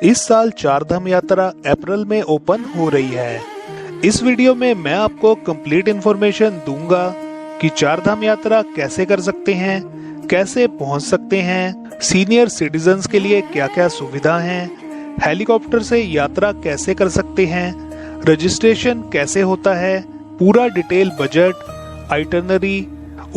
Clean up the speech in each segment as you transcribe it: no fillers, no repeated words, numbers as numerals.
इस साल चारधाम यात्रा अप्रैल में ओपन हो रही है। इस वीडियो में मैं आपको कंप्लीट इन्फॉर्मेशन दूंगा कि चारधाम यात्रा कैसे कर सकते हैं, कैसे पहुंच सकते हैं, सीनियर सिटीजन्स के लिए क्या क्या सुविधा है, हेलीकॉप्टर से यात्रा कैसे कर सकते हैं, रजिस्ट्रेशन कैसे होता है, पूरा डिटेल बजट, आइटनरी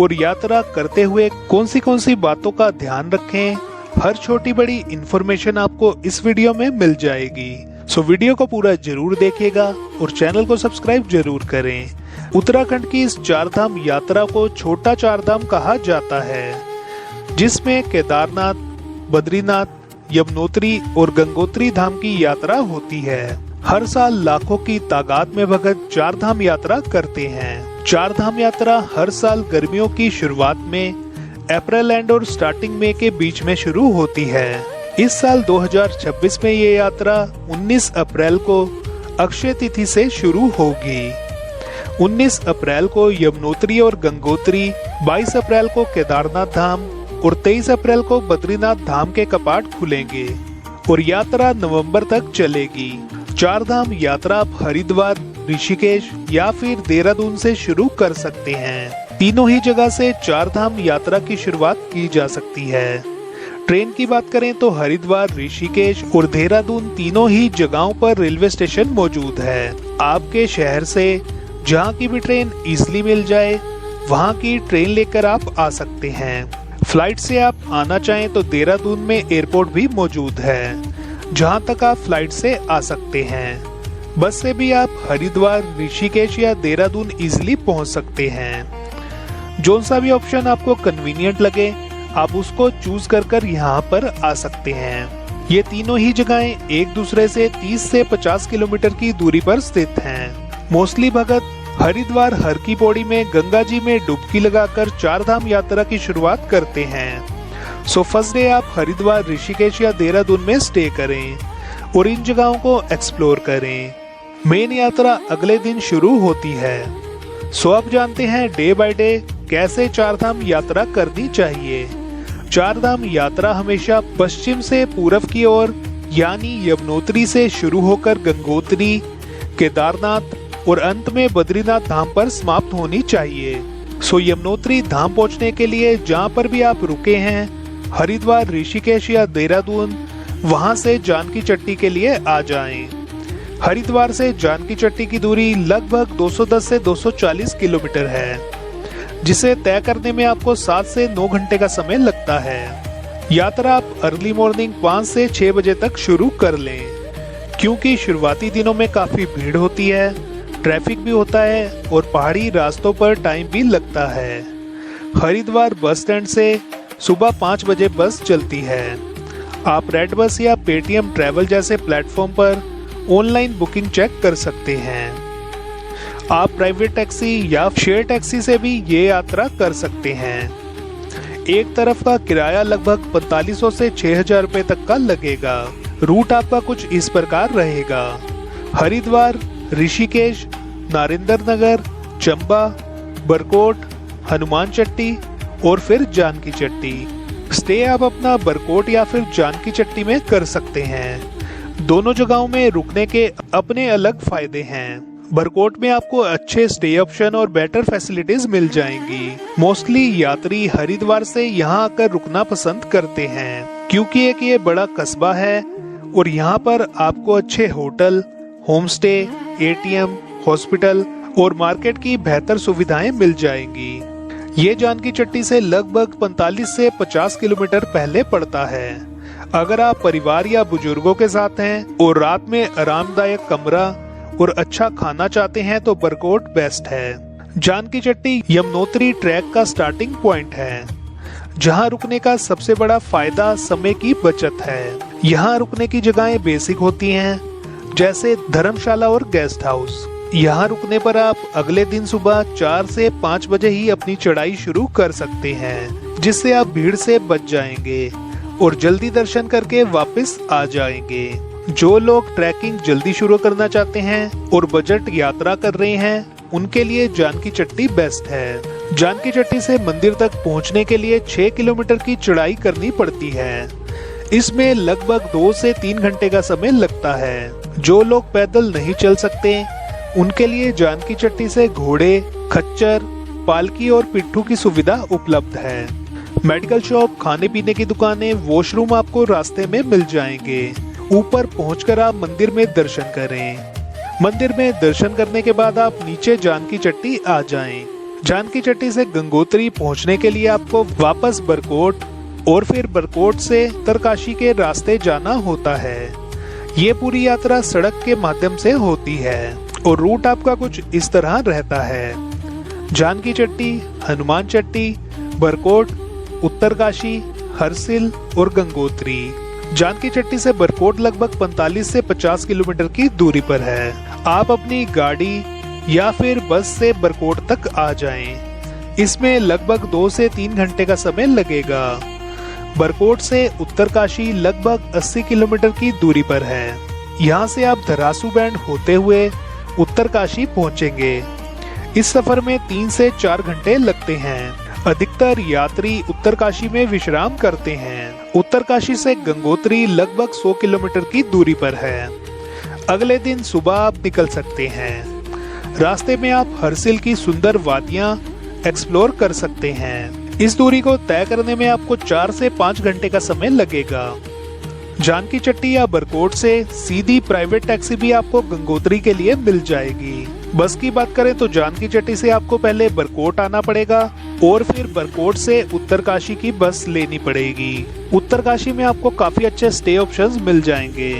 और यात्रा करते हुए कौन सी बातों का ध्यान रखें, हर छोटी बड़ी इंफॉर्मेशन आपको इस वीडियो में मिल जाएगी। सो वीडियो को पूरा जरूर देखिएगा और चैनल को सब्सक्राइब जरूर करें। उत्तराखंड की इस चारधाम यात्रा को छोटा चारधाम कहा जाता है, जिसमें केदारनाथ, बद्रीनाथ, यमुनोत्री और गंगोत्री धाम की यात्रा होती है। हर साल लाखों की तादाद में भक्त चारधाम यात्रा करते हैं। चारधाम यात्रा हर साल गर्मियों की शुरुआत में अप्रैल एंड और स्टार्टिंग मई के बीच में शुरू होती है। इस साल 2026 में ये यात्रा 19 अप्रैल को अक्षय तिथि से शुरू होगी। 19 अप्रैल को यमुनोत्री और गंगोत्री, 22 अप्रैल को केदारनाथ धाम और 23 अप्रैल को बद्रीनाथ धाम के कपाट खुलेंगे और यात्रा नवंबर तक चलेगी। चारधाम यात्रा आप हरिद्वार, ऋषिकेश या फिर देहरादून से शुरू कर सकते हैं। तीनों ही जगह से चारधाम यात्रा की शुरुआत की जा सकती है। ट्रेन की बात करें तो हरिद्वार, ऋषिकेश और देहरादून तीनों ही जगहों पर रेलवे स्टेशन मौजूद है। आपके शहर से जहां की भी ट्रेन इजीली मिल जाए, वहां की ट्रेन लेकर आप आ सकते हैं। फ्लाइट से आप आना चाहें तो देहरादून में एयरपोर्ट भी मौजूद है, जहां तक आप फ्लाइट से आ सकते हैं। बस से भी आप हरिद्वार, ऋषिकेश या देहरादून इजीली पहुंच सकते हैं। जो सा भी ऑप्शन आपको कन्वीनियंट लगे, आप उसको चूज कर यहाँ पर आ सकते हैं। ये तीनों ही जगहें एक दूसरे से 30 से 50 किलोमीटर की दूरी पर स्थित हैं। मोस्टली भगत हरिद्वार हर की पौड़ी में गंगा जी में डुबकी लगाकर चारधाम यात्रा की शुरुआत करते हैं। सो फर्स्ट डे आप हरिद्वार, ऋषिकेश या देहरादून में स्टे करें और इन जगहों को एक्सप्लोर करें। मेन यात्रा अगले दिन शुरू होती है। सो अब जानते हैं डे बाय डे कैसे चारधाम यात्रा करनी चाहिए। चारधाम यात्रा हमेशा पश्चिम से पूर्व की ओर यानी यमुनोत्री से शुरू होकर गंगोत्री, केदारनाथ और अंत में बद्रीनाथ धाम पर समाप्त होनी चाहिए। सो यमुनोत्री धाम पहुंचने के लिए जहां पर भी आप रुके हैं, हरिद्वार, ऋषिकेश या देहरादून, वहां से जानकी चट्टी के लिए आ जाएं। हरिद्वार से जानकी चट्टी की दूरी लगभग 210 से 240 किलोमीटर है, जिसे तय करने में आपको 7 से 9 घंटे का समय लगता है। यात्रा आप अर्ली मॉर्निंग 5 से 6 बजे तक शुरू कर लें, क्योंकि शुरुआती दिनों में काफी भीड़ होती है, ट्रैफिक भी होता है और पहाड़ी रास्तों पर टाइम भी लगता है। हरिद्वार बस स्टैंड से सुबह 5 बजे बस चलती है। आप रेड बस या पेटीएम ट्रैवल जैसे प्लेटफॉर्म पर ऑनलाइन बुकिंग चेक कर सकते हैं। आप प्राइवेट टैक्सी या शेयर टैक्सी से भी ये यात्रा कर सकते हैं। एक तरफ का किराया लगभग 4500 से 6000 रुपए तक का लगेगा। रूट आपका कुछ इस प्रकार रहेगा: हरिद्वार, ऋषिकेश, नारेंद्र नगर, चंबा, बरकोट, हनुमान चट्टी और फिर जानकी चट्टी। स्टे आप अपना बरकोट या फिर जानकी चट्टी में कर सकते हैं। दोनों जगहों में रुकने के अपने अलग फायदे हैं। बरकोट में आपको अच्छे स्टे ऑप्शन और बेटर फैसिलिटीज मिल जाएंगी। मोस्टली यात्री हरिद्वार से यहाँ आकर रुकना पसंद करते हैं, क्योंकि एक ये बड़ा कस्बा है और यहाँ पर आपको अच्छे hotel, home stay, ATM, hospital और मार्केट की बेहतर सुविधाएं मिल जाएंगी। ये जानकी चट्टी से लगभग 45 से 50 किलोमीटर पहले पड़ता है। अगर आप परिवार या बुजुर्गों के साथ हैं और रात में आरामदायक कमरा और अच्छा खाना चाहते हैं तो बरकोट बेस्ट है। जानकी चट्टी यमुनोत्री ट्रैक का स्टार्टिंग पॉइंट है, जहां रुकने का सबसे बड़ा फायदा समय की बचत है। यहाँ रुकने की जगहें बेसिक होती हैं, जैसे धर्मशाला और गेस्ट हाउस। यहाँ रुकने पर आप अगले दिन सुबह 4 से 5 बजे ही अपनी चढ़ाई शुरू कर सकते हैं, जिससे आप भीड़ से बच जाएंगे और जल्दी दर्शन करके वापस आ जाएंगे। जो लोग ट्रैकिंग जल्दी शुरू करना चाहते हैं और बजट यात्रा कर रहे हैं, उनके लिए जानकी चट्टी बेस्ट है। जानकी चट्टी से मंदिर तक पहुंचने के लिए 6 किलोमीटर की चढ़ाई करनी पड़ती है। इसमें लगभग 2 से 3 घंटे का समय लगता है। जो लोग पैदल नहीं चल सकते उनके लिए जानकी चट्टी से घोड़े, खच्चर, पालकी और पिट्ठू की सुविधा उपलब्ध है। मेडिकल शॉप, खाने पीने की दुकानें, वॉशरूम आपको रास्ते में मिल जाएंगे। ऊपर पहुंचकर आप मंदिर में दर्शन करें। मंदिर में दर्शन करने के बाद आप नीचे जानकी चट्टी आ जाएं। जानकी चट्टी से गंगोत्री पहुंचने के लिए आपको वापस बरकोट और फिर बरकोट से उत्तरकाशी के रास्ते जाना होता है। ये पूरी यात्रा सड़क के माध्यम से होती है और रूट आपका कुछ इस तरह रहता है: जानकी चट्टी, हनुमान चट्टी, बरकोट, उत्तरकाशी, हरसिल और गंगोत्री। जानकी चट्टी से बरकोट लगभग 45 से 50 किलोमीटर की दूरी पर है। आप अपनी गाड़ी या फिर बस से बरकोट तक आ जाएं। इसमें लगभग 2 से 3 घंटे का समय लगेगा। बरकोट से उत्तरकाशी लगभग 80 किलोमीटर की दूरी पर है। यहाँ से आप धरासू बैंड होते हुए उत्तरकाशी पहुँचेंगे। इस सफर में 3 से 4 घंटे लगते हैं। अधिकतर यात्री उत्तरकाशी में विश्राम करते हैं। उत्तरकाशी से गंगोत्री लगभग 100 किलोमीटर की दूरी पर है। अगले दिन सुबह आप निकल सकते हैं। रास्ते में आप हरसिल की सुंदर वादियां एक्सप्लोर कर सकते हैं। इस दूरी को तय करने में आपको 4 से 5 घंटे का समय लगेगा। जानकी चट्टी या बरकोट से सीधी प्राइवेट टैक्सी भी आपको गंगोत्री के लिए मिल जाएगी। बस की बात करें तो जानकी चट्टी से आपको पहले बरकोट आना पड़ेगा और फिर बरकोट से उत्तरकाशी की बस लेनी पड़ेगी। उत्तरकाशी में आपको काफी अच्छे स्टे ऑप्शंस मिल जाएंगे।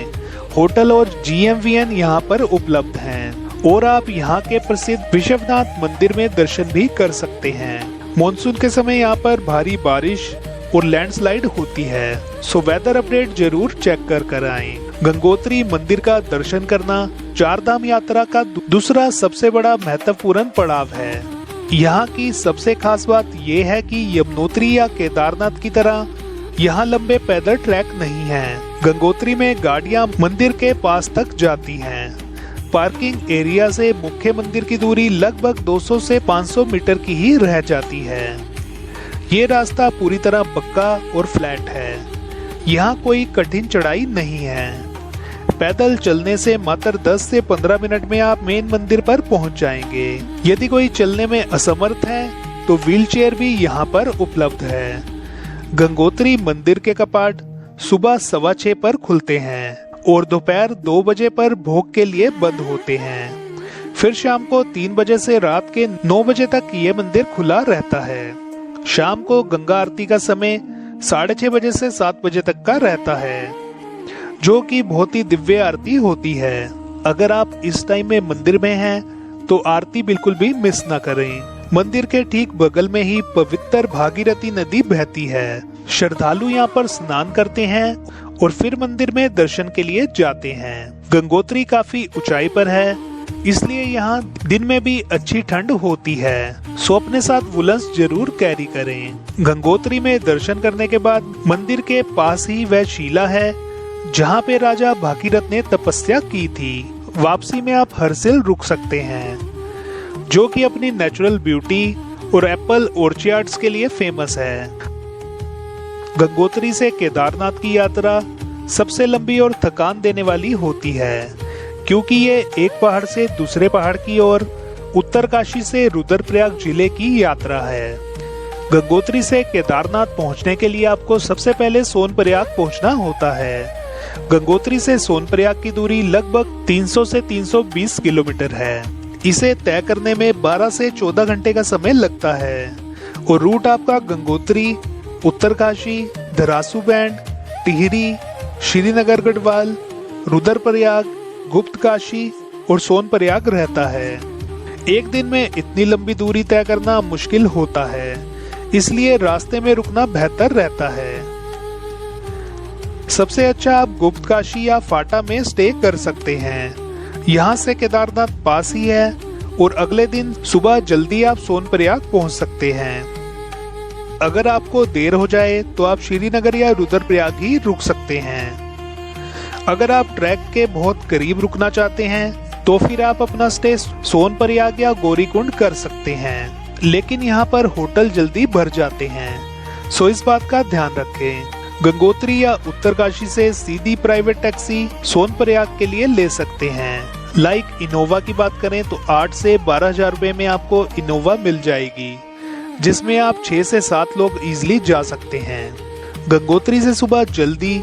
होटल और GMVN यहाँ पर उपलब्ध हैं और आप यहाँ के प्रसिद्ध विश्वनाथ मंदिर में दर्शन भी कर सकते हैं। मॉनसून के समय यहाँ पर भारी बारिश और लैंडस्लाइड होती है, सो वेदर अपडेट जरूर चेक कर आएं। गंगोत्री मंदिर का दर्शन करना चारधाम यात्रा का दूसरा सबसे बड़ा महत्वपूर्ण पड़ाव है। यहाँ की सबसे खास बात यह है कि यमुनोत्री या केदारनाथ की तरह यहाँ लंबे पैदल ट्रैक नहीं है। गंगोत्री में गाड़ियाँ मंदिर के पास तक जाती हैं। पार्किंग एरिया से मुख्य मंदिर की दूरी लगभग 200 से 500 मीटर की ही रह जाती है। ये रास्ता पूरी तरह पक्का और फ्लैट है। यहाँ कोई कठिन चढ़ाई नहीं है। पैदल चलने से मात्र 10 से 15 मिनट में आप मेन मंदिर पर पहुँच जाएंगे। यदि कोई चलने में असमर्थ है तो व्हीलचेयर भी यहाँ पर उपलब्ध है। गंगोत्री मंदिर के कपाट सुबह 6:15 पर खुलते हैं और दोपहर 2 बजे पर भोग के लिए बंद होते हैं। फिर शाम को 3 बजे से रात के 9 बजे तक ये मंदिर खुला रहता है। शाम को गंगा आरती का समय 6:30 बजे से 7 बजे तक का रहता है, जो कि बहुत ही दिव्य आरती होती है। अगर आप इस टाइम में मंदिर में हैं तो आरती बिल्कुल भी मिस ना करें। मंदिर के ठीक बगल में ही पवित्र भागीरथी नदी बहती है। श्रद्धालु यहाँ पर स्नान करते हैं और फिर मंदिर में दर्शन के लिए जाते हैं। गंगोत्री काफी ऊंचाई पर है, इसलिए यहाँ दिन में भी अच्छी ठंड होती है, सो अपने साथ वुलन्स जरूर कैरी करें। गंगोत्री में दर्शन करने के बाद मंदिर के पास ही वह शिला है जहाँ पे राजा भागीरथ ने तपस्या की थी। वापसी में आप हरसिल रुक सकते हैं, जो कि अपनी नेचुरल ब्यूटी और एप्पल ऑर्चार्ड्स के लिए फेमस है। गंगोत्री से केदारनाथ की यात्रा सबसे लंबी और थकान देने वाली होती है, क्योंकि ये एक पहाड़ से दूसरे पहाड़ की ओर उत्तरकाशी से रुद्रप्रयाग जिले की यात्रा है। गंगोत्री से केदारनाथ पहुंचने के लिए आपको सबसे पहले सोनप्रयाग पहुंचना होता है। गंगोत्री से सोनप्रयाग की दूरी लगभग 300 से 320 किलोमीटर है। इसे तय करने में 12 से 14 घंटे का समय लगता है और रूट आपका गंगोत्री, उत्तरकाशी, धरासू बैंड, टिहरी, श्रीनगर गढ़वाल, रुद्रप्रयाग, गुप्तकाशी और सोनप्रयाग रहता है। एक दिन में इतनी लंबी दूरी तय करना मुश्किल होता है, इसलिए रास्ते में रुकना बेहतर रहता है। सबसे अच्छा आप गुप्तकाशी या फाटा में स्टे कर सकते हैं। यहाँ से केदारनाथ पास ही है और अगले दिन सुबह जल्दी आप सोनप्रयाग पहुँच सकते हैं। अगर आपको देर हो जाए तो आप श्रीनगर या रुद्रप्रयाग ही रुक सकते हैं। अगर आप ट्रैक के बहुत करीब रुकना चाहते हैं तो फिर आप अपना स्टे सोनप्रयाग या गौरीकुंड कर सकते हैं, लेकिन यहाँ पर होटल जल्दी भर जाते हैं, सो इस बात का ध्यान रखें। गंगोत्री या उत्तरकाशी से सीधी प्राइवेट टैक्सी सोनप्रयाग के लिए ले सकते हैं। लाइक इनोवा की बात करें तो 8 से 12,000 रुपए में आपको इनोवा मिल जाएगी, जिसमें आप 6 से 7 लोग इजीली जा सकते हैं। गंगोत्री से सुबह जल्दी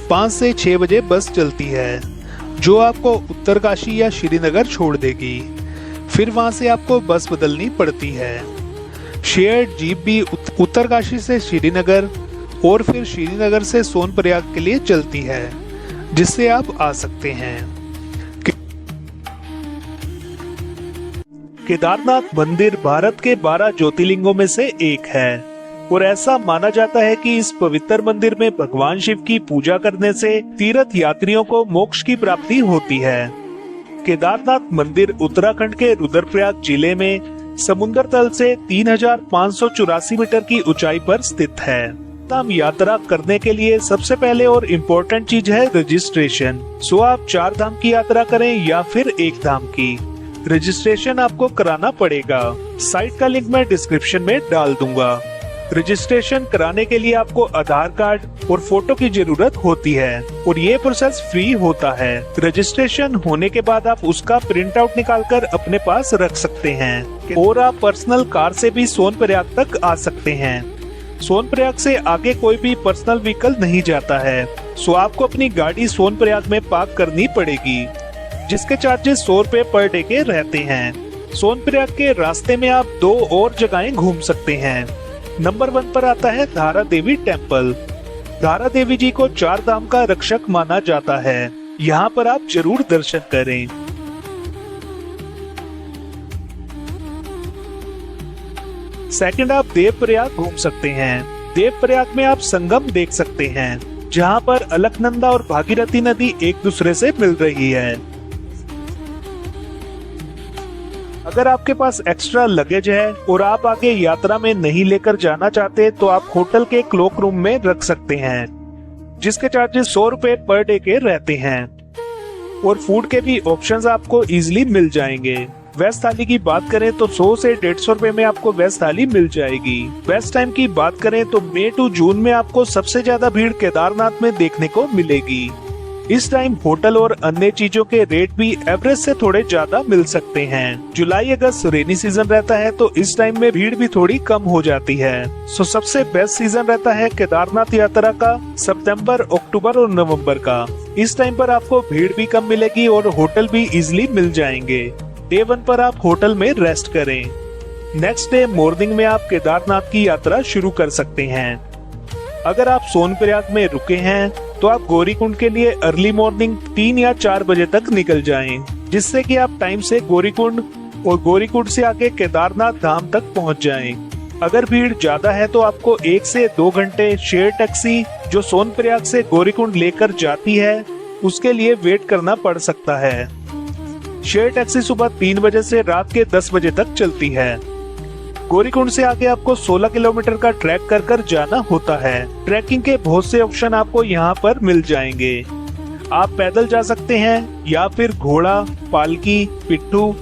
5 से 6 बजे बस चलती है, जो आपको उत्तरकाशी या श्रीनगर छोड़ देगी। फिर वहां से आपको बस बदलनी पड़ती है। शेयर्ड जीप भी उत्तरकाशी से श्रीनगर और फिर श्रीनगर से सोनप्रयाग के लिए चलती है, जिससे आप आ सकते हैं। केदारनाथ मंदिर भारत के 12 ज्योतिर्लिंगों में से एक है और ऐसा माना जाता है कि इस पवित्र मंदिर में भगवान शिव की पूजा करने से तीर्थ यात्रियों को मोक्ष की प्राप्ति होती है। केदारनाथ मंदिर उत्तराखंड के रुद्रप्रयाग जिले में समुद्र तल से 3,584 मीटर की ऊंचाई पर स्थित है। धाम यात्रा करने के लिए सबसे पहले और इम्पोर्टेंट चीज है रजिस्ट्रेशन। सो आप 4 धाम की यात्रा करें या फिर 1 धाम की, रजिस्ट्रेशन आपको कराना पड़ेगा। साइट का लिंक मैं डिस्क्रिप्शन में डाल दूंगा। रजिस्ट्रेशन कराने के लिए आपको आधार कार्ड और फोटो की जरूरत होती है और ये प्रोसेस फ्री होता है। रजिस्ट्रेशन होने के बाद आप उसका प्रिंट आउट निकाल कर अपने पास रख सकते हैं और आप पर्सनल कार से भी सोनप्रयाग तक आ सकते हैं। सोनप्रयाग से आगे कोई भी पर्सनल व्हीकल नहीं जाता है, सो आपको अपनी गाड़ी सोनप्रयाग में पार्क करनी पड़ेगी, जिसके चार्जेस 100 रुपए पर डे के रहते हैं। सोनप्रयाग के रास्ते में आप 2 और जगहें घूम सकते हैं। नंबर 1 पर आता है धारा देवी टेम्पल। धारा देवी जी को 4 धाम का रक्षक माना जाता है, यहाँ पर आप जरूर दर्शन करें। सेकंड, आप देवप्रयाग घूम सकते हैं। देवप्रयाग में आप संगम देख सकते हैं, जहाँ पर अलकनंदा और भागीरथी नदी एक दूसरे से मिल रही है। अगर आपके पास एक्स्ट्रा लगेज है और आप आगे यात्रा में नहीं लेकर जाना चाहते तो आप होटल के क्लोक रूम में रख सकते हैं, जिसके चार्जेस 100 रुपए पर डे के रहते हैं और फूड के भी ऑप्शंस आपको इजीली मिल जाएंगे। वेज थाली की बात करें तो 100 से 150 रुपए में आपको वेज थाली मिल जाएगी। बेस्ट टाइम की बात करें तो मई टू जून में आपको सबसे ज्यादा भीड़ केदारनाथ में देखने को मिलेगी। इस टाइम होटल और अन्य चीजों के रेट भी एवरेज से थोड़े ज्यादा मिल सकते हैं। जुलाई अगस्त रेनी सीजन रहता है तो इस टाइम में भीड़ भी थोड़ी कम हो जाती है। सो सबसे बेस्ट सीजन रहता है केदारनाथ यात्रा का सितंबर, अक्टूबर और नवंबर का। इस टाइम पर आपको भीड़ भी कम मिलेगी और होटल भी इजिली मिल जाएंगे। डे 1 पर आप होटल में रेस्ट करें। नेक्स्ट डे मॉर्निंग में आप केदारनाथ की यात्रा शुरू कर सकते हैं। अगर आप सोनप्रयाग में रुके हैं तो आप गौरीकुंड के लिए अर्ली मॉर्निंग 3 या 4 बजे तक निकल जाएं, जिससे कि आप टाइम से गौरीकुंड और गौरीकुंड से आगे केदारनाथ धाम तक पहुंच जाएं। अगर भीड़ ज्यादा है तो आपको 1 से 2 घंटे शेयर टैक्सी जो सोनप्रयाग से गौरीकुंड लेकर जाती है उसके लिए वेट करना पड़ सकता है। शेयर टैक्सी सुबह 3 बजे से रात के 10 बजे तक चलती है। गौरीकुंड से आगे आपको 16 किलोमीटर का ट्रैक कर जाना होता है। ट्रैकिंग के बहुत से ऑप्शन आपको यहाँ पर मिल जाएंगे। आप पैदल जा सकते हैं या फिर घोड़ा, पालकी, पिट्ठू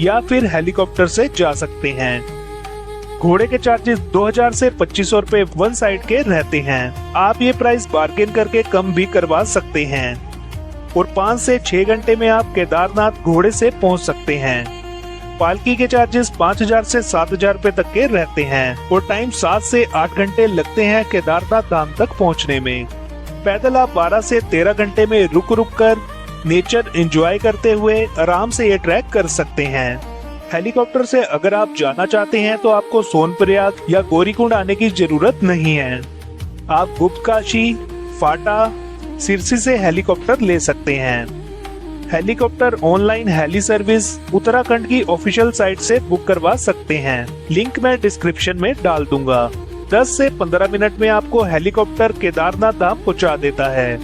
या फिर हेलीकॉप्टर से जा सकते हैं। घोड़े के चार्जेस 2000 से 2500 रुपए वन साइड के रहते हैं। आप ये प्राइस बार्गेन करके कम भी करवा सकते हैं और 5 से 6 घंटे में आप केदारनाथ घोड़े से पहुंच सकते हैं। पालकी के चार्जेस 5000 से 7000 रुपए तक के रहते हैं और टाइम 7 से 8 घंटे लगते हैं केदारनाथ धाम तक पहुंचने में। पैदल आप 12 से 13 घंटे में रुक कर नेचर एंजॉय करते हुए आराम से ये ट्रैक कर सकते हैं। हेलीकॉप्टर से अगर आप जाना चाहते हैं तो आपको सोनप्रयाग या गौरीकुंड आने की जरूरत नहीं है। आप गुप्तकाशी, फाटा, सिरसी से हेलीकॉप्टर ले सकते हैं। Helicopter online heli service Uttarakhand की ऑफिशियल साइट से बुक करवा सकते हैं। लिंक मैं डिस्क्रिप्शन में डाल दूंगा। 10 से 15 मिनट में आपको हेलीकॉप्टर केदारनाथ धाम पहुंचा देता है।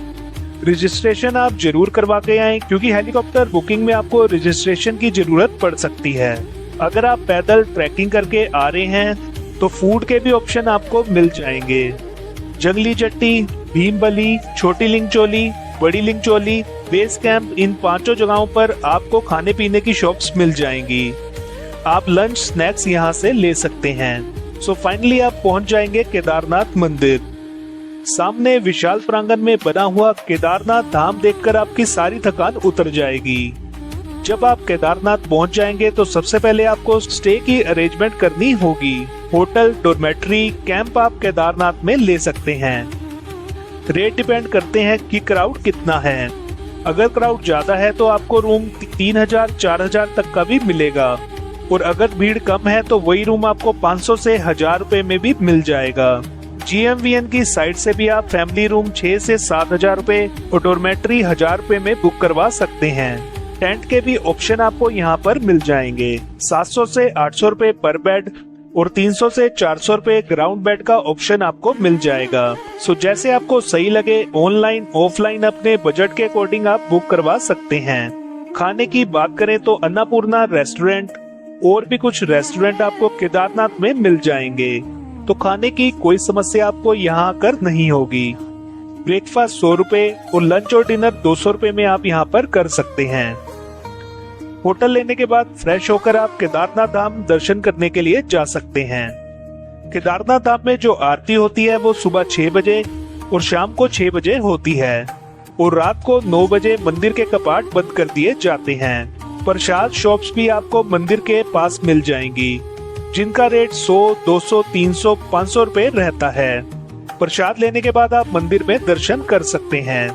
रजिस्ट्रेशन आप जरूर करवा के आए क्योंकि हेलीकॉप्टर बुकिंग में आपको रजिस्ट्रेशन की जरूरत पड़ सकती है। अगर आप पैदल ट्रैकिंग करके आ रहे हैं तो फूड के भी ऑप्शन आपको मिल जाएंगे। जंगली चट्टी, भीमबली, छोटी लिंगचोली, बड़ी लिंगचोली, बेस कैंप, इन 5 जगहों पर आपको खाने पीने की शॉप्स मिल जाएंगी। आप लंच स्नैक्स यहां से ले सकते हैं। सो फाइनली आप पहुंच जाएंगे केदारनाथ मंदिर। सामने विशाल प्रांगण में बना हुआ केदारनाथ धाम देखकर आपकी सारी थकान उतर जाएगी। जब आप केदारनाथ पहुंच जाएंगे तो सबसे पहले आपको स्टे की अरेंजमेंट करनी होगी। होटल, डॉर्मेट्री, कैंप आप केदारनाथ में ले सकते हैं। रेट डिपेंड करते हैं कि क्राउड कितना है। अगर क्राउड ज्यादा है तो आपको रूम 3000-4000 तक का भी मिलेगा, और अगर भीड़ कम है तो वही रूम आपको 500 से 1000 रुपए में भी मिल जाएगा। GMVN की साइट से भी आप फैमिली रूम 6 से 7000 रुपए और डॉर्मेट्री 1000 रुपए में बुक करवा सकते हैं। टेंट के भी ऑप्शन आपको यहाँ पर मिल जाएंगे। 700 से 800 रुपए पर बेड और 300 से 400 रुपए ग्राउंड बेड का ऑप्शन आपको मिल जाएगा। सो जैसे आपको सही लगे ऑनलाइन ऑफलाइन अपने बजट के अकॉर्डिंग आप बुक करवा सकते हैं। खाने की बात करें तो अन्नपूर्णा रेस्टोरेंट और भी कुछ रेस्टोरेंट आपको केदारनाथ में मिल जाएंगे, तो खाने की कोई समस्या आपको यहाँ आकर नहीं होगी। ब्रेकफास्ट 100 रुपए और लंच और डिनर 200 रुपए में आप यहाँ पर कर सकते हैं। होटल लेने के बाद फ्रेश होकर आप केदारनाथ धाम दर्शन करने के लिए जा सकते हैं। केदारनाथ धाम में जो आरती होती है वो सुबह 6 बजे और शाम को 6 बजे होती है, और रात को 9 बजे मंदिर के कपाट बंद कर दिए जाते हैं। प्रसाद शॉप्स भी आपको मंदिर के पास मिल जाएंगी, जिनका रेट 100, 200, 300, 500 रुपए रहता है। प्रसाद लेने के बाद आप मंदिर में दर्शन कर सकते हैं।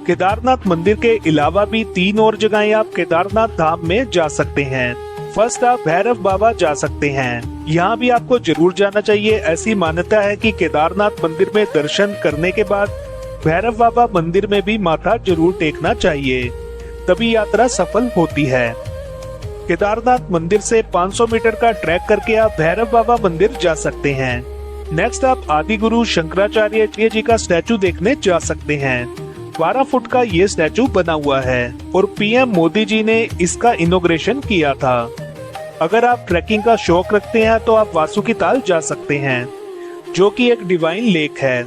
केदारनाथ मंदिर के अलावा भी 3 और जगहें आप केदारनाथ धाम में जा सकते हैं। फर्स्ट आप भैरव बाबा जा सकते हैं। यहाँ भी आपको जरूर जाना चाहिए। ऐसी मान्यता है कि केदारनाथ मंदिर में दर्शन करने के बाद भैरव बाबा मंदिर में भी माथा जरूर टेकना चाहिए, तभी यात्रा सफल होती है। केदारनाथ मंदिर से 500 मीटर का ट्रैक करके आप भैरव बाबा मंदिर जा सकते हैं। नेक्स्ट आप आदि गुरु शंकराचार्य जी का स्टैचू देखने जा सकते हैं। 12 फुट का ये स्टैचू बना हुआ है और PM मोदी जी ने इसका इनॉग्रेशन किया था। अगर आप ट्रैकिंग का शौक रखते हैं तो आप वासुकी ताल जा सकते हैं, जो कि एक डिवाइन लेक है।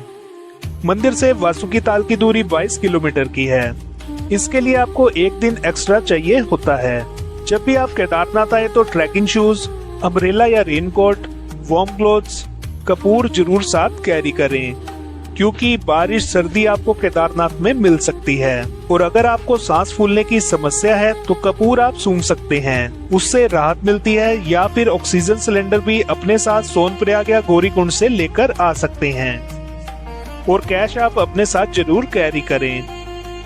मंदिर से वासुकी ताल की दूरी 22 किलोमीटर की है। इसके लिए आपको एक दिन एक्स्ट्रा चाहिए होता है। जब भी आप केदारनाथ आए तो ट्रैकिंग शूज, अम्ब्रेला या रेनकोट, वार्म क्लोथ्स, कपूर जरूर साथ कैरी करें, क्योंकि बारिश सर्दी आपको केदारनाथ में मिल सकती है। और अगर आपको सांस फूलने की समस्या है तो कपूर आप सूंघ सकते हैं, उससे राहत मिलती है। या फिर ऑक्सीजन सिलेंडर भी अपने साथ सोनप्रयाग या गौरीकुंड से लेकर आ सकते हैं। और कैश आप अपने साथ जरूर कैरी करें।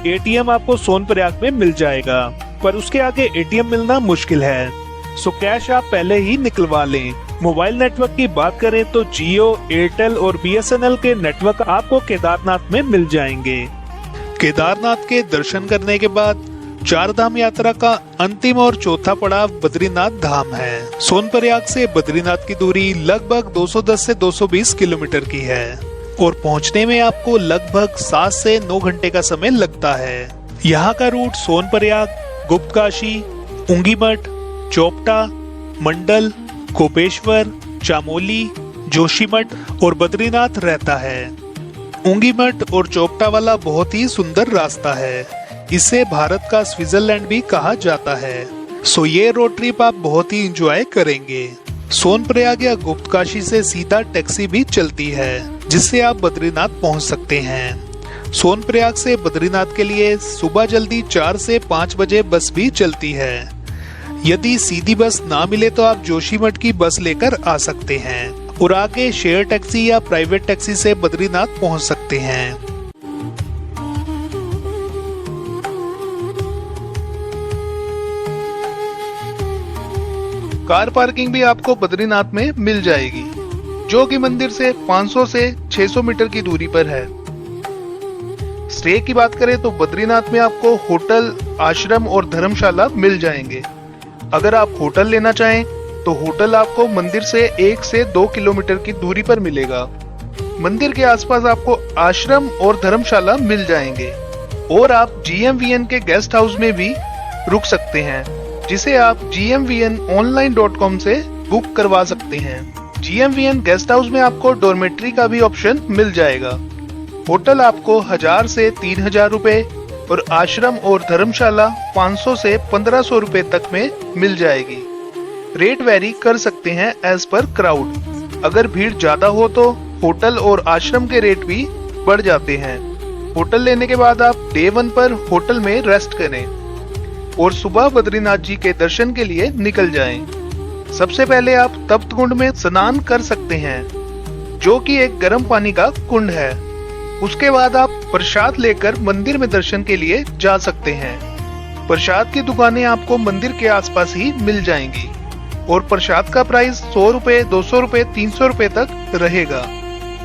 ATM आपको सोनप्रयाग में मिल जाएगा, पर उसके आगे ATM मिलना मुश्किल है, सो कैश आप पहले ही निकलवा लें। मोबाइल नेटवर्क की बात करें तो जियो, एयरटेल और BSNL के नेटवर्क आपको केदारनाथ में मिल जाएंगे। केदारनाथ के दर्शन करने के बाद 4 धाम यात्रा का अंतिम और चौथा पड़ाव बद्रीनाथ धाम है। सोनप्रयाग से बद्रीनाथ की दूरी लगभग 210 से 220 किलोमीटर की है और पहुंचने में आपको लगभग 7 से 9 घंटे का समय लगता है। यहाँ का रूट सोनप्रयाग, गुप्तकाशी, ऊंगीमठ, चोपटा, मंडल, कोपेश्वर, चामोली, जोशीमठ और बद्रीनाथ रहता है। ऊंगीमठ और चोपटा वाला बहुत ही सुंदर रास्ता है। इसे भारत का स्विट्जरलैंड भी कहा जाता है। सो ये रोड ट्रिप आप बहुत ही एंजॉय करेंगे। सोनप्रयाग या गुप्तकाशी से सीधा टैक्सी भी चलती है, जिससे आप बद्रीनाथ पहुंच सकते हैं। सोनप्रयाग से बद्रीनाथ के लिए सुबह जल्दी 4 से 5 बजे बस भी चलती है। यदि सीधी बस ना मिले तो आप जोशीमठ की बस लेकर आ सकते हैं और आगे शेयर टैक्सी या प्राइवेट टैक्सी से बद्रीनाथ पहुंच सकते हैं। कार पार्किंग भी आपको बद्रीनाथ में मिल जाएगी, जो कि मंदिर से 500 से 600 मीटर की दूरी पर है। स्टे की बात करें तो बद्रीनाथ में आपको होटल, आश्रम और धर्मशाला मिल जाएंगे। अगर आप होटल लेना चाहें तो होटल आपको मंदिर से 1 से 2 किलोमीटर की दूरी पर मिलेगा। मंदिर के आसपास आपको आश्रम और धर्मशाला मिल जाएंगे और आप GMVN के गेस्ट हाउस में भी रुक सकते हैं, जिसे आप gmvnonline.com से बुक करवा सकते हैं। GMVN गेस्ट हाउस में आपको डॉर्मेट्री का भी ऑप्शन मिल जाएगा। होटल आपको 1000 से 3000 रुपए और आश्रम और धर्मशाला 500 से 1500 रुपए तक में मिल जाएगी। रेट वेरी कर सकते हैं एज पर क्राउड। अगर भीड़ ज्यादा हो तो होटल और आश्रम के रेट भी बढ़ जाते हैं। होटल लेने के बाद आप डे 1 पर होटल में रेस्ट करें और सुबह बद्रीनाथ जी के दर्शन के लिए निकल जाएं। सबसे पहले आप तप्त कुंड में स्नान कर सकते हैं, जो कि एक गर्म पानी का कुंड है। उसके बाद आप प्रसाद लेकर मंदिर में दर्शन के लिए जा सकते हैं। प्रसाद की दुकानें आपको मंदिर के आसपास ही मिल जाएंगी और प्रसाद का प्राइस 100 रुपए, 200 रुपए, 300 रुपए तक रहेगा।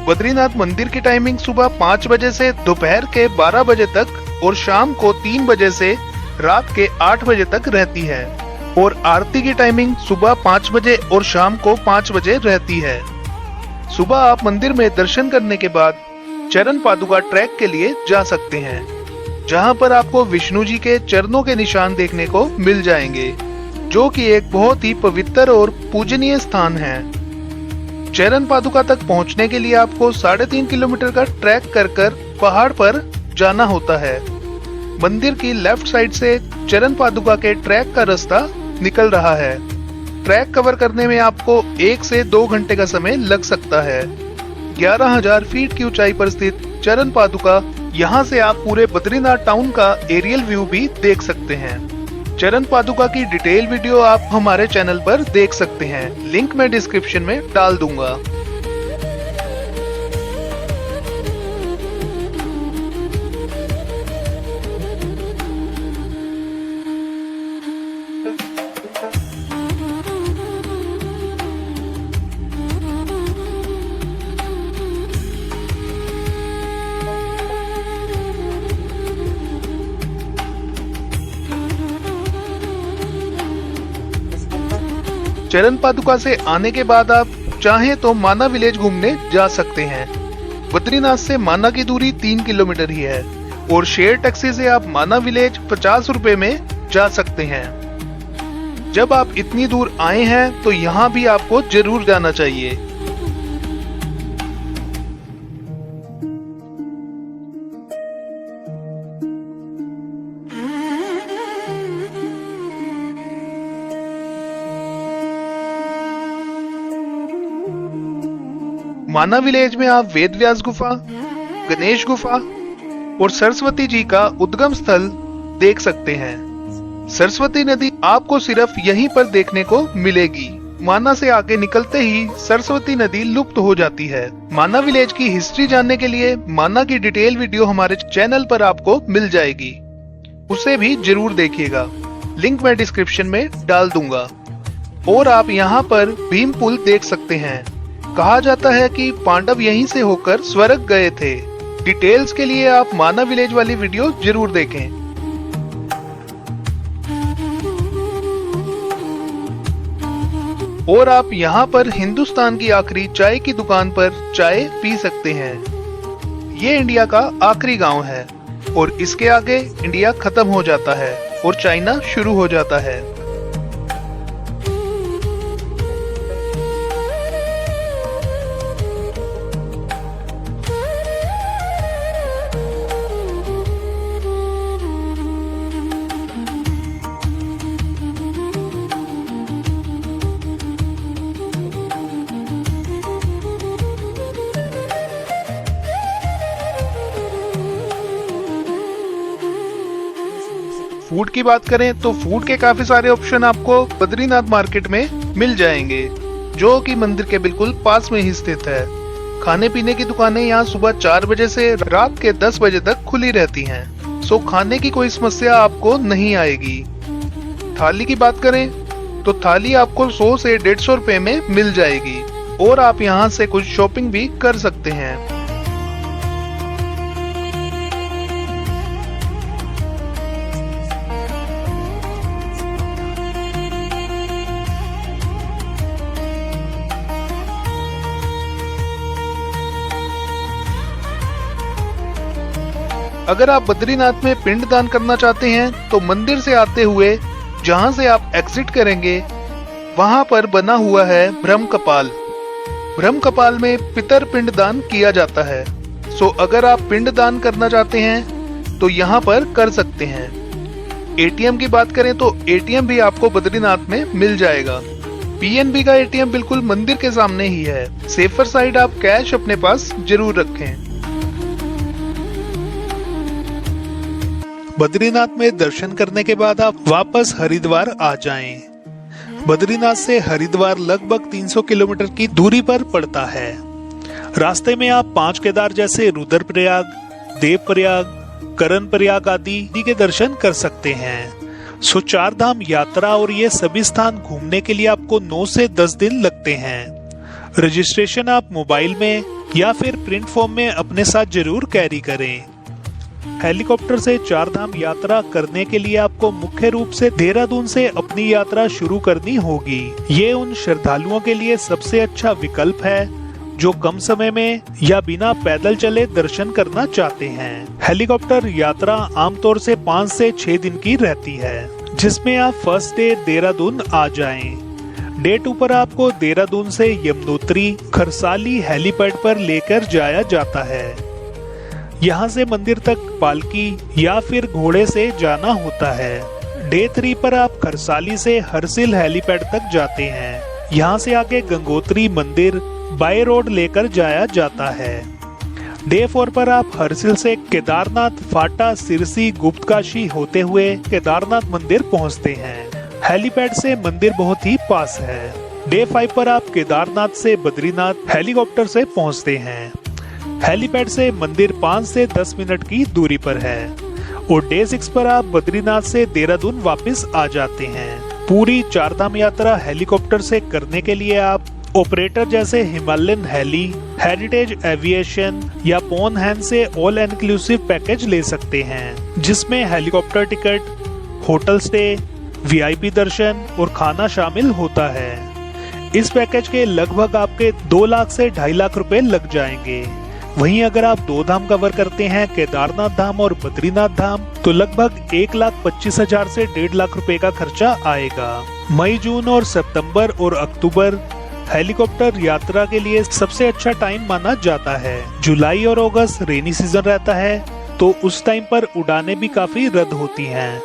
बद्रीनाथ मंदिर की टाइमिंग सुबह 5 बजे से दोपहर के 12 बजे तक और शाम को 3 बजे से रात के 8 बजे तक रहती है और आरती की टाइमिंग सुबह 5 बजे और शाम को 5 बजे रहती है। सुबह आप मंदिर में दर्शन करने के बाद चरण पादुका ट्रैक के लिए जा सकते हैं, जहां पर आपको विष्णु जी के चरणों के निशान देखने को मिल जाएंगे, जो कि एक बहुत ही पवित्र और पूजनीय स्थान है। चरण पादुका तक पहुंचने के लिए आपको 3.5 किलोमीटर का ट्रैक कर पहाड़ पर जाना होता है। मंदिर की लेफ्ट साइड से चरण पादुका के ट्रैक का रास्ता निकल रहा है। ट्रैक कवर करने में आपको 1 से 2 घंटे का समय लग सकता है। 11,000 फीट की ऊंचाई पर स्थित चरण पादुका, यहाँ से आप पूरे बद्रीनाथ टाउन का एरियल व्यू भी देख सकते हैं। चरण पादुका की डिटेल वीडियो आप हमारे चैनल पर देख सकते हैं, लिंक मैं डिस्क्रिप्शन में डाल दूंगा। चरण पादुका से आने के बाद आप चाहें तो माना विलेज घूमने जा सकते हैं। बद्रीनाथ से माना की दूरी 3 किलोमीटर ही है और शेयर टैक्सी से आप माना विलेज 50 रुपए में जा सकते हैं। जब आप इतनी दूर आए हैं तो यहाँ भी आपको जरूर जाना चाहिए। माना विलेज में आप वेदव्यास गुफा, गणेश गुफा और सरस्वती जी का उद्गम स्थल देख सकते हैं। सरस्वती नदी आपको सिर्फ यहीं पर देखने को मिलेगी। माना से आगे निकलते ही सरस्वती नदी लुप्त हो जाती है। माना विलेज की हिस्ट्री जानने के लिए माना की डिटेल वीडियो हमारे चैनल पर आपको मिल जाएगी, उसे भी जरूर देखिएगा, लिंक मैं डिस्क्रिप्शन में डाल दूंगा। और आप यहाँ पर भीम पुल देख सकते हैं। कहा जाता है कि पांडव यहीं से होकर स्वर्ग गए थे। डिटेल्स के लिए आप माना विलेज वाली वीडियो जरूर देखें। और आप यहाँ पर हिंदुस्तान की आखिरी चाय की दुकान पर चाय पी सकते हैं। ये इंडिया का आखिरी गांव है और इसके आगे इंडिया खत्म हो जाता है और चाइना शुरू हो जाता है। फूड की बात करें तो फूड के काफी सारे ऑप्शन आपको बद्रीनाथ मार्केट में मिल जाएंगे, जो कि मंदिर के बिल्कुल पास में ही स्थित है। खाने पीने की दुकानें यहाँ सुबह 4 बजे से रात के 10 बजे तक खुली रहती हैं, सो खाने की कोई समस्या आपको नहीं आएगी। थाली की बात करें तो थाली आपको 100 से 150 रुपए में मिल जाएगी और आप यहाँ से कुछ शॉपिंग भी कर सकते हैं। अगर आप बद्रीनाथ में पिंडदान करना चाहते हैं तो मंदिर से आते हुए जहां से आप एग्जिट करेंगे वहां पर बना हुआ है ब्रह्म कपाल। ब्रह्म कपाल में पितर पिंडदान किया जाता है। सो अगर आप पिंडदान करना चाहते हैं तो यहाँ पर कर सकते हैं। एटीएम की बात करें तो एटीएम भी आपको बद्रीनाथ में मिल जाएगा। पीएनबी का एटीएम बिल्कुल मंदिर के सामने ही है। सेफर साइड आप कैश अपने पास जरूर रखें। बद्रीनाथ में दर्शन करने के बाद आप वापस हरिद्वार आ जाएं। बद्रीनाथ से हरिद्वार लगभग 300 किलोमीटर की दूरी पर पड़ता है। रास्ते में आप 5 केदार जैसे रुद्रप्रयाग, देवप्रयाग, करणप्रयाग आदि के दर्शन कर सकते हैं। सो 4 धाम यात्रा और ये सभी स्थान घूमने के लिए आपको 9 से 10 दिन लगते हैं। रजिस्ट्रेशन आप मोबाइल में या फिर प्रिंट फॉर्म में अपने साथ जरूर कैरी करें। हेलीकॉप्टर से 4 धाम यात्रा करने के लिए आपको मुख्य रूप से देहरादून से अपनी यात्रा शुरू करनी होगी। ये उन श्रद्धालुओं के लिए सबसे अच्छा विकल्प है जो कम समय में या बिना पैदल चले दर्शन करना चाहते हैं। हेलीकॉप्टर यात्रा आमतौर से 5 से 6 दिन की रहती है, जिसमें आप फर्स्ट डे देहरादून आ जाएं। डे 2 पर आपको देहरादून से यमुनोत्री, खरसाली हेलीपैड पर लेकर जाया जाता है। यहाँ से मंदिर तक पालकी या फिर घोड़े से जाना होता है। डे 3 पर आप खरसाली से हरसिल हेलीपैड तक जाते हैं। यहाँ से आगे गंगोत्री मंदिर बाय रोड लेकर जाया जाता है। डे 4 पर आप हरसिल से केदारनाथ, फाटा, सिरसी, गुप्तकाशी होते हुए केदारनाथ मंदिर पहुँचते हैं। हेलीपैड से मंदिर बहुत ही पास है। डे 5 पर आप केदारनाथ से बद्रीनाथ हेलीकॉप्टर से पहुँचते हैं। हेलीपैड से मंदिर 5 से 10 मिनट की दूरी पर है और डे 6 पर आप बद्रीनाथ से देहरादून वापस आ जाते हैं। पूरी 4 धाम यात्रा हेलीकॉप्टर से करने के लिए आप ऑपरेटर जैसे हिमालयन हेली, हेरिटेज एविएशन या पॉन हैंड से ऑल इंक्लूसिव पैकेज ले सकते हैं, जिसमें helicopter ticket, hotel stay, VIP दर्शन और खाना शामिल होता है। इस पैकेज के लगभग आपके 2 लाख से 2.5 लाख रुपए लग जाएंगे। वहीं अगर आप 2 धाम कवर करते हैं, केदारनाथ धाम और बद्रीनाथ धाम, तो लगभग 1,25,000 से 1.5 लाख रुपए का खर्चा आएगा। मई, जून और सितंबर और अक्टूबर हेलीकॉप्टर यात्रा के लिए सबसे अच्छा टाइम माना जाता है। जुलाई और अगस्त रेनी सीजन रहता है, तो उस टाइम पर उड़ानें भी काफी रद्द होती हैं,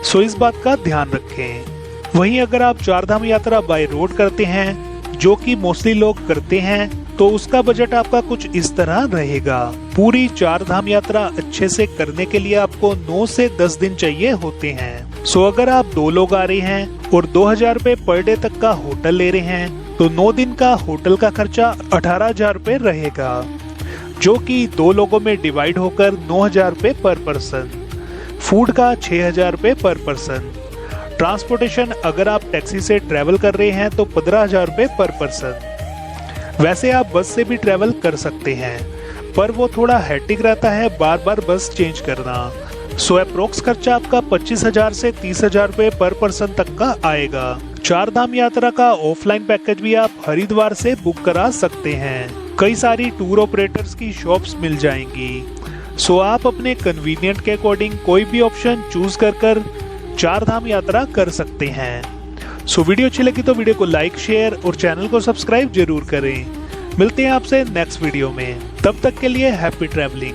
सो इस बात का ध्यान रखें। वहीं अगर आप 4 धाम यात्रा बाय रोड करते हैं, जो कि मोस्टली लोग करते हैं, तो उसका बजट आपका कुछ इस तरह रहेगा। पूरी 4 धाम यात्रा अच्छे से करने के लिए आपको 9 से 10 दिन चाहिए होते हैं। सो अगर आप 2 लोग आ रहे हैं और 2,000 रुपए पर डे तक का होटल ले रहे हैं, तो 9 दिन का होटल का खर्चा 18,000 रुपए रहेगा, जो कि 2 लोगों में डिवाइड होकर 9,000 रुपए पर पर्सन। फूड का 6,000 रुपए पर पर्सन। ट्रांसपोर्टेशन अगर आप टैक्सी से ट्रेवल कर रहे हैं तो 15,000 रुपए पर पर्सन। वैसे आप बस से भी ट्रेवल कर सकते हैं, पर वो थोड़ा हेक्टिक रहता है बार बार बस चेंज करना। सो अप्रोक्स खर्चा आपका 25,000 से 30,000 रुपए पर पर्सन तक का आएगा। 4 धाम यात्रा का ऑफलाइन पैकेज भी आप हरिद्वार से बुक करा सकते हैं। कई सारी टूर ऑपरेटर्स की शॉप्स मिल जाएंगी। सो आप अपने कन्वीनियंट के अकॉर्डिंग कोई भी ऑप्शन चूज कर 4 धाम यात्रा कर सकते हैं। सो वीडियो अच्छी लगी तो वीडियो को लाइक, शेयर और चैनल को सब्सक्राइब जरूर करें। मिलते हैं आपसे नेक्स्ट वीडियो में, तब तक के लिए हैप्पी ट्रैवलिंग।